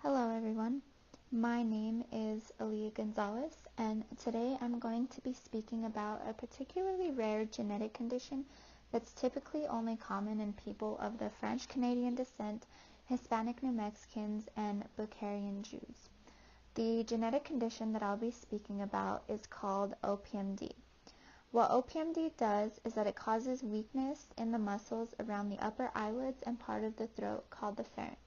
Hello everyone, my name is Aaliyah Gonzalez, and today I'm going to be speaking about a particularly rare genetic condition that's typically only common in people of the French-Canadian descent, Hispanic New Mexicans, and Bukharian Jews. The genetic condition that I'll be speaking about is called OPMD. What OPMD does is that it causes weakness in the muscles around the upper eyelids and part of the throat called the pharynx.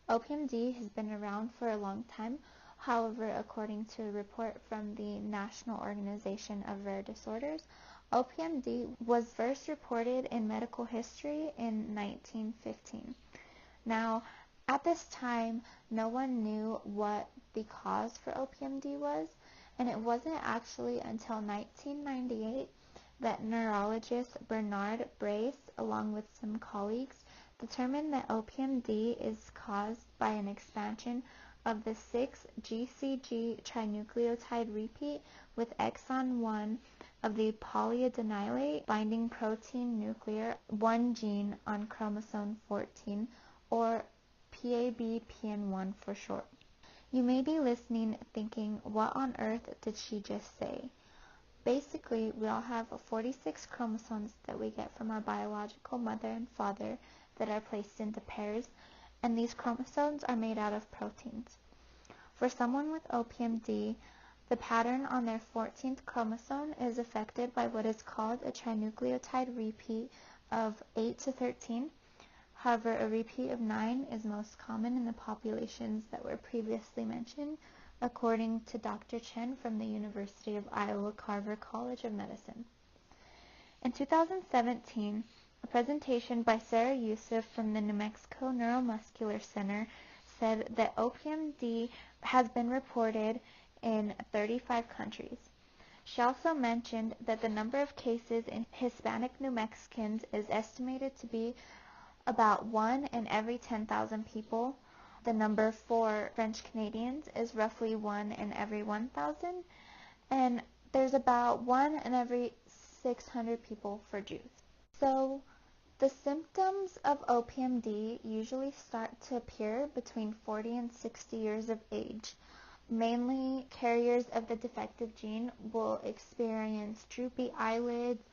OPMD has been around for a long time. However, according to a report from the National Organization of Rare Disorders, OPMD was first reported in medical history in 1915. Now, at this time, no one knew what the cause for OPMD was, and it wasn't actually until 1998 that neurologist Bernard Brace, along with some colleagues, determined that OPMD is caused by an expansion of the 6-GCG trinucleotide repeat with exon 1 of the polyadenylate binding protein nuclear 1 gene on chromosome 14, or PABPN1 for short. You may be listening thinking, what on earth did she just say? Basically, we all have 46 chromosomes that we get from our biological mother and father that are placed into pairs, and these chromosomes are made out of proteins. For someone with OPMD, the pattern on their 14th chromosome is affected by what is called a trinucleotide repeat of 8 to 13. However, a repeat of 9 is most common in the populations that were previously mentioned, according to Dr. Chen from the University of Iowa Carver College of Medicine. In 2017, a presentation by Sarah Youssef from the New Mexico Neuromuscular Center said that OPMD has been reported in 35 countries. She also mentioned that the number of cases in Hispanic New Mexicans is estimated to be about 1 in every 10,000 people. The number for French Canadians is roughly 1 in every 1,000, and there's about 1 in every 600 people for Jews. So, the symptoms of OPMD usually start to appear between 40 and 60 years of age. Mainly, carriers of the defective gene will experience droopy eyelids,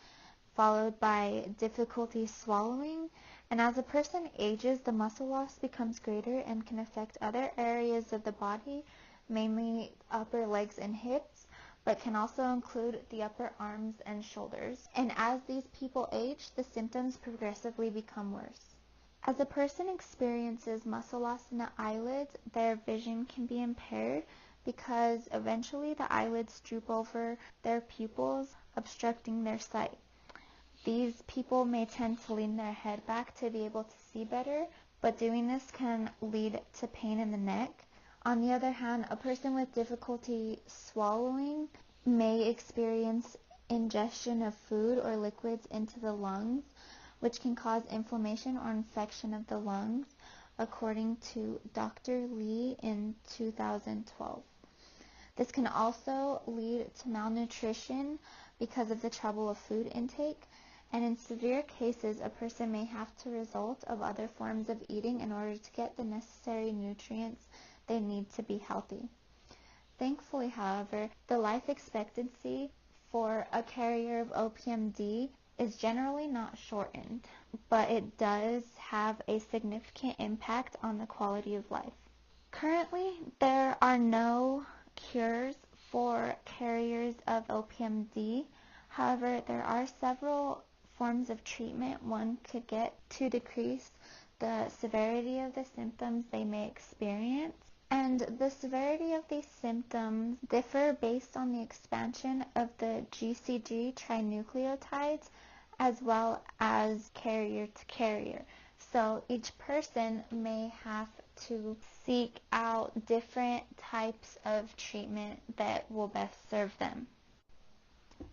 followed by difficulty swallowing, and as a person ages, the muscle loss becomes greater and can affect other areas of the body, mainly upper legs and hips, but can also include the upper arms and shoulders. And as these people age, the symptoms progressively become worse. As a person experiences muscle loss in the eyelids, their vision can be impaired because eventually the eyelids droop over their pupils, obstructing their sight. These people may tend to lean their head back to be able to see better, but doing this can lead to pain in the neck. On the other hand, a person with difficulty swallowing may experience ingestion of food or liquids into the lungs, which can cause inflammation or infection of the lungs, according to Dr. Lee in 2012. This can also lead to malnutrition because of the trouble of food intake, and in severe cases, a person may have to resort of other forms of eating in order to get the necessary nutrients they need to be healthy. Thankfully, however, the life expectancy for a carrier of OPMD is generally not shortened, but it does have a significant impact on the quality of life. Currently, there are no cures for carriers of OPMD. However, there are several forms of treatment one could get to decrease the severity of the symptoms they may experience. And the severity of these symptoms differ based on the expansion of the GCG trinucleotides as well as carrier to carrier. So each person may have to seek out different types of treatment that will best serve them.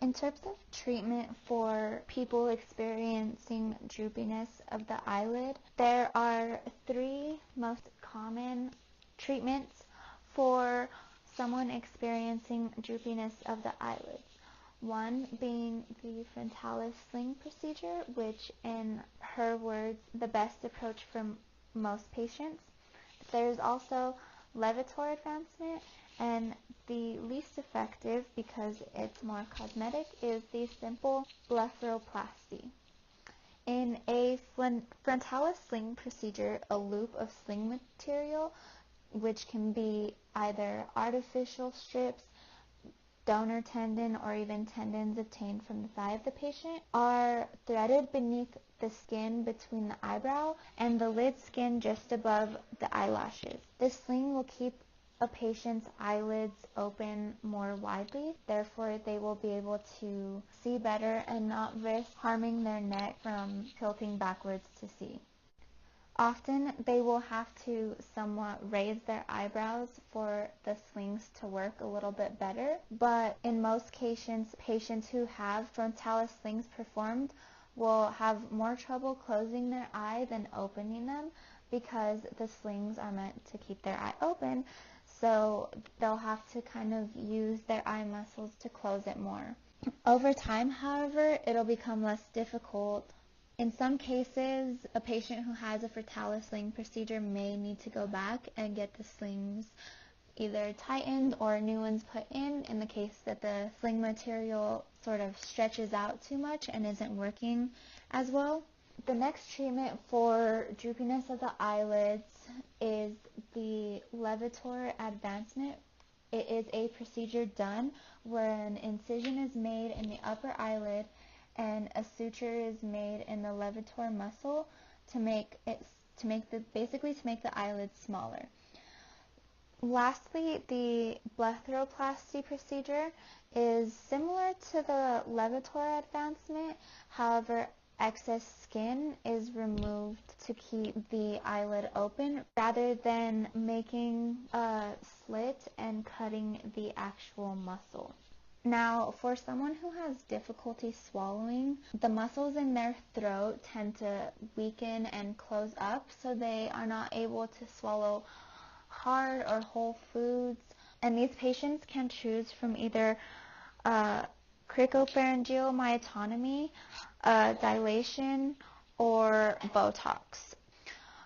In terms of treatment for people experiencing droopiness of the eyelid, there are 3 most common treatments for someone experiencing droopiness of the eyelids. One being the frontalis sling procedure, which in her words, the best approach for most patients. There's also levator advancement, and the least effective, because it's more cosmetic, is the simple blepharoplasty. In a frontalis sling procedure, a loop of sling material, which can be either artificial strips, donor tendon, or even tendons obtained from the thigh of the patient, are threaded beneath the skin between the eyebrow and the lid skin just above the eyelashes. This sling will keep a patient's eyelids open more widely, therefore they will be able to see better and not risk harming their neck from tilting backwards to see. Often they will have to somewhat raise their eyebrows for the slings to work a little bit better, but in most cases, patients who have frontalis slings performed will have more trouble closing their eye than opening them, because the slings are meant to keep their eye open, so they'll have to kind of use their eye muscles to close it more. Over time, however, it'll become less difficult. In some cases, a patient who has a frontalis sling procedure may need to go back and get the slings either tightened or new ones put in the case that the sling material sort of stretches out too much and isn't working as well. The next treatment for droopiness of the eyelids is the levator advancement. It is a procedure done where an incision is made in the upper eyelid and a suture is made in the levator muscle to make the eyelids smaller. Lastly, the blepharoplasty procedure is similar to the levator advancement. However, excess skin is removed to keep the eyelid open rather than making a slit and cutting the actual muscle. Now, for someone who has difficulty swallowing, the muscles in their throat tend to weaken and close up, so they are not able to swallow hard or whole foods. And these patients can choose from either cricopharyngeal myotomy, dilation, or Botox.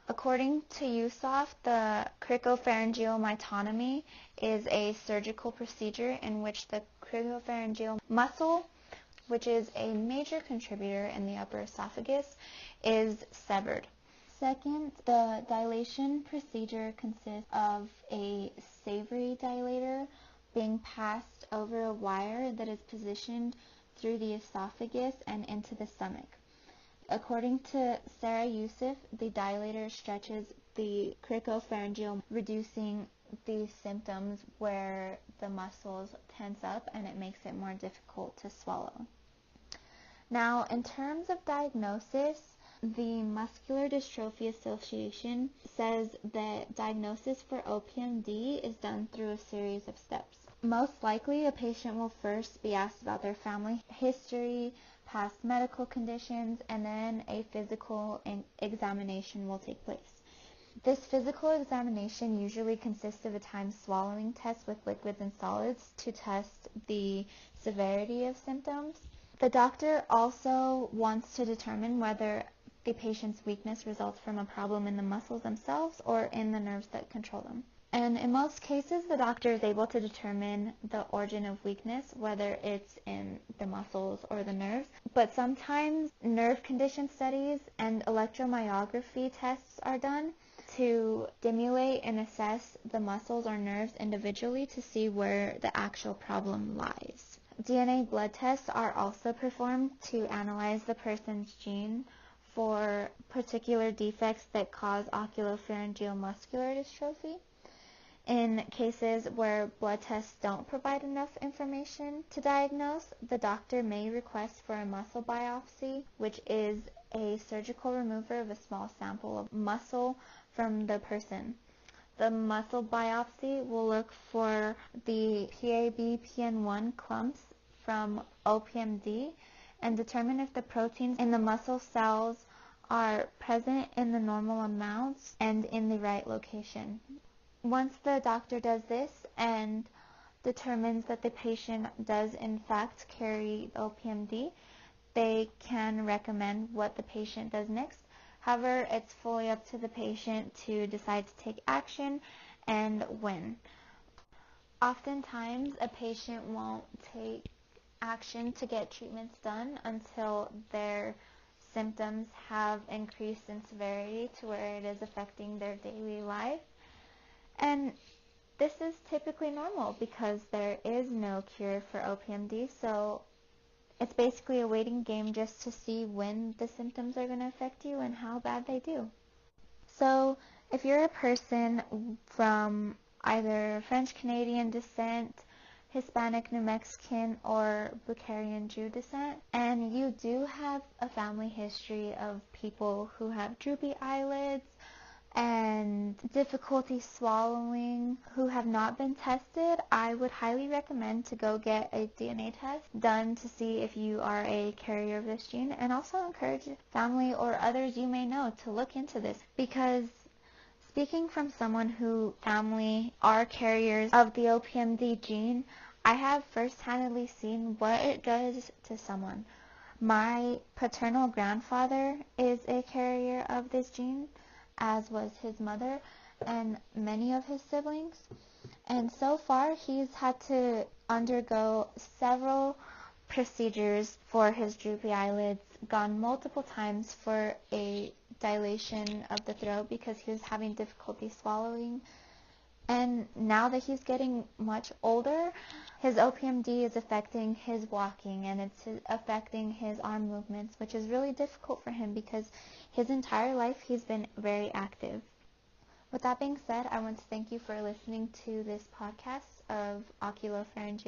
According to USOF, the cricopharyngeal myotomy is a surgical procedure in which the cricopharyngeal muscle, which is a major contributor in the upper esophagus, is severed. Second, the dilation procedure consists of a savory dilator being passed over a wire that is positioned through the esophagus and into the stomach. According to Sarah Youssef, the dilator stretches the cricopharyngeal, reducing the symptoms where the muscles tense up and it makes it more difficult to swallow. Now, in terms of diagnosis, the Muscular Dystrophy Association says that diagnosis for OPMD is done through a series of steps. Most likely, a patient will first be asked about their family history, past medical conditions, and then a physical examination will take place. This physical examination usually consists of a timed swallowing test with liquids and solids to test the severity of symptoms. The doctor also wants to determine whether the patient's weakness results from a problem in the muscles themselves or in the nerves that control them. And in most cases, the doctor is able to determine the origin of weakness, whether it's in the muscles or the nerves. But sometimes nerve condition studies and electromyography tests are done to stimulate and assess the muscles or nerves individually to see where the actual problem lies. DNA blood tests are also performed to analyze the person's gene for particular defects that cause oculopharyngeal muscular dystrophy. In cases where blood tests don't provide enough information to diagnose, the doctor may request for a muscle biopsy, which is a surgical removal of a small sample of muscle from the person. The muscle biopsy will look for the PABPN1 clumps from OPMD and determine if the proteins in the muscle cells are present in the normal amounts and in the right location. Once the doctor does this and determines that the patient does in fact carry OPMD, they can recommend what the patient does next, However, it's fully up to the patient to decide to take action and when. Oftentimes, a patient won't take action to get treatments done until their symptoms have increased in severity to where it is affecting their daily life. And this is typically normal because there is no cure for OPMD, so it's basically a waiting game just to see when the symptoms are going to affect you and how bad they do. So if you're a person from either French Canadian descent, Hispanic New Mexican, or Bukharian Jew descent, and you do have a family history of people who have droopy eyelids and difficulty swallowing who have not been tested, I would highly recommend to go get a DNA test done to see if you are a carrier of this gene, and also encourage family or others you may know to look into this, because speaking from someone who family are carriers of the OPMD gene, I have first-handedly seen what it does to someone. My paternal grandfather is a carrier of this gene, as was his mother and many of his siblings. And so far, he's had to undergo several procedures for his droopy eyelids, gone multiple times for a dilation of the throat because he was having difficulty swallowing. And now that he's getting much older, his OPMD is affecting his walking, and it's affecting his arm movements, which is really difficult for him because his entire life he's been very active. With that being said, I want to thank you for listening to this podcast of oculopharyngeal